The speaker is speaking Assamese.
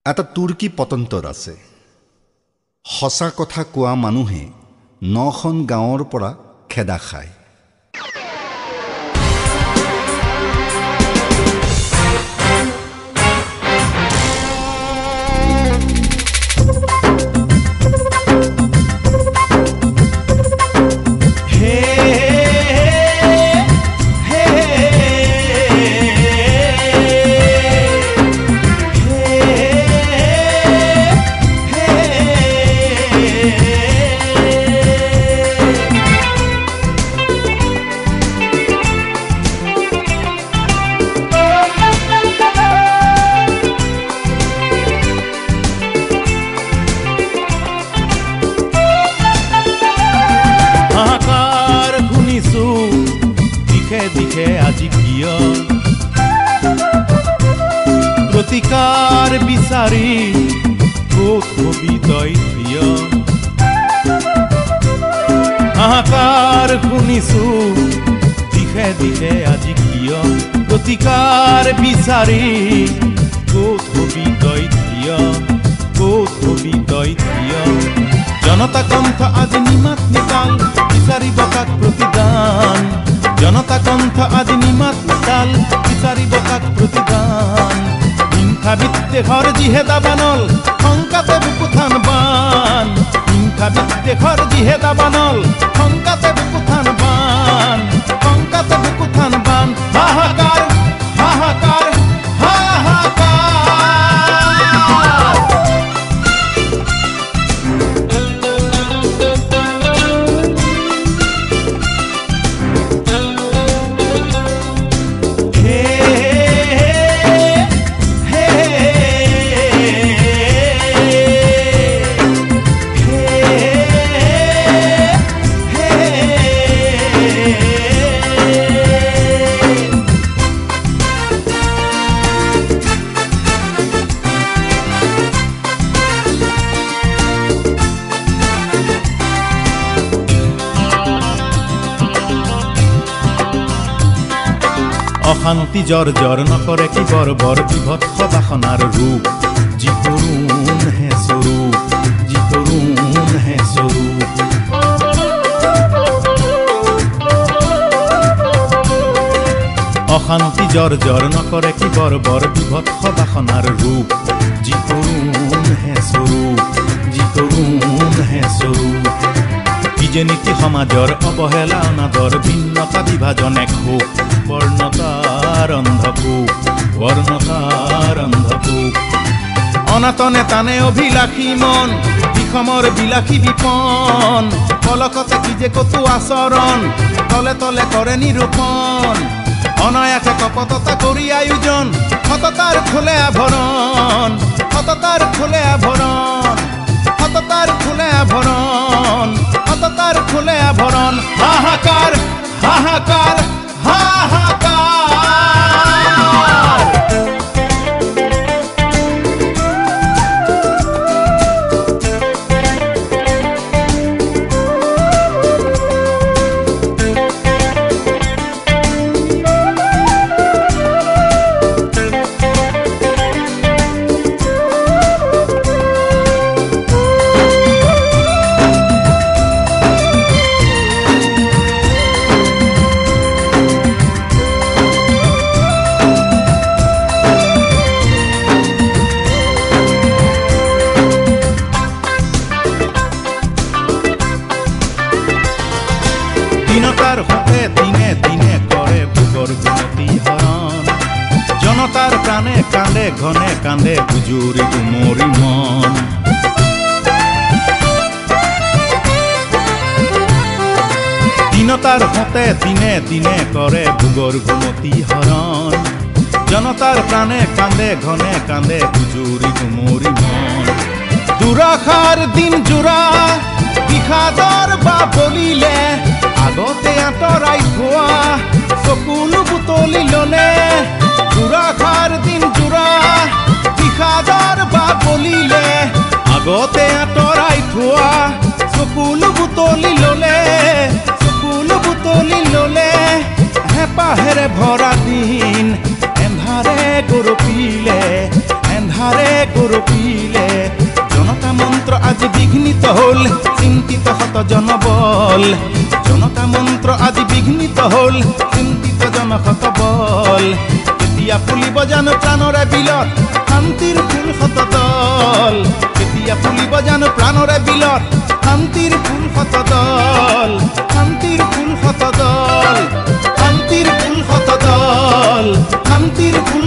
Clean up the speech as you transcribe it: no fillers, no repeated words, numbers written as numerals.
এটা তুৰ্কী পতন্তৰ আছে। সঁচা কথা কোৱা মানুহে 9খন গাঁৱৰ পৰা খেদা খায়। প্ৰতিকাৰ বিচাৰি ক'ত হবি তই প্ৰিয়? হাহাকাৰ শুনিছো দিশে দিশে আজি কিয়? প্ৰতিকাৰ বিচাৰি ক'ত হবি তই প্ৰিয়? ক'ত হবি তই প্ৰিয়? জনতা কণ্ঠ আজি নিমাত নিতাল বিচাৰিব কাক প্ৰতিদান। জনতা কণ্ঠ আজি নিমাত নিতাল বিচাৰিব কাক প্ৰতিদান। হিংসাবিদ দেশৰ যিহে দাবানল শংকাতে বুকুথান বান। হিংসাবিদ দেশৰ যিহে দাবানল শংকাতে বুকুথান বান। শংকাতে বুকুথান বান। হাহাকাৰ হাহাকাৰ হাহাকাৰ। অশান্তি জৰ জৰ নকৰে কি বৰ্বৰ বিভৎস বাসনাৰ ৰূপ। যি তৰুণ হে স্বৰূপ, যি তৰুণ হে স্বৰূপ। অশান্তি জৰ জৰ নকৰে কি বৰ্বৰ বিভৎস বাসনাৰ ৰূপ। যি তৰুণ হে স্বৰূপ, যি তৰুণ হে স্বৰূপ। কি যে নীতি সমাজৰ অৱহেলা অনাদৰ ভিন্নতা বিভাজন এক সুখ। বৰ্ণতাৰ অন্ধকূপ, বৰ্ণতাৰ অন্ধকূপ। অনাতনে টানে অভিলাষী মন বিষমৰ বিলাসী বিপন। পলকতে কি যে কতো আচৰণ তলে তলে কৰে নিৰূপণ। অনায়াসে কপটতা কৰি আয়োজন সততাৰ খোলে আভৰণ। সততাৰ খোলে আভৰণ, সততাৰ খোলে আভৰণ, সততাৰ খোলে আভৰণ। হাহাকাৰ হাহাকাৰ হাহাকাৰ। দিনতাৰ হতে দিনে দিনে কৰে ভোগৰ গুণতি হৰণ। জনতাৰ প্ৰাণে কান্দে ঘনে কান্দে গুজৰি গুমৰি মন। দিনতাৰ হতে দিনে দিনে কৰে ভোগৰ গুণতি হৰণ। জনতাৰ প্ৰাণে কান্দে ঘনে কান্দে গুজৰি গুমৰি মন। দুৰাষাৰ দিন জোৰা বিষাদৰ বা বলিলে আগতে আঁতৰাই থোৱা চকুলো বুটলি ললে। দুৰাষাৰ দিন জোৰা বিষাদৰ বা বলিলে আগতে আঁতৰাই থোৱা চকুলো বুটলি ললে। চকুলো বুটলি ললে হেঁপাহেৰে ভৰা দিন এন্ধাৰে গৰপিলে। এন্ধাৰ হাৰে গৰপিলে জনতা মন্ত্ৰ আজি বিঘ্নিত হল চিন্তিত শত জনবল জনতা মন্ত্ৰ আজি বিঘ্নিত হল চিন্তিত জনশত বল কেতিয়া ফুলিব জানো প্ৰাণৰে বিলত শান্তিৰ ফুল শতদল কেতিয়া ফুলিব জানো প্ৰাণৰে বিলত শান্তিৰ ফুল শতদল শান্তিৰ ফুল শতদল শান্তিৰ ফুল শতদল শান্তিৰ ফুল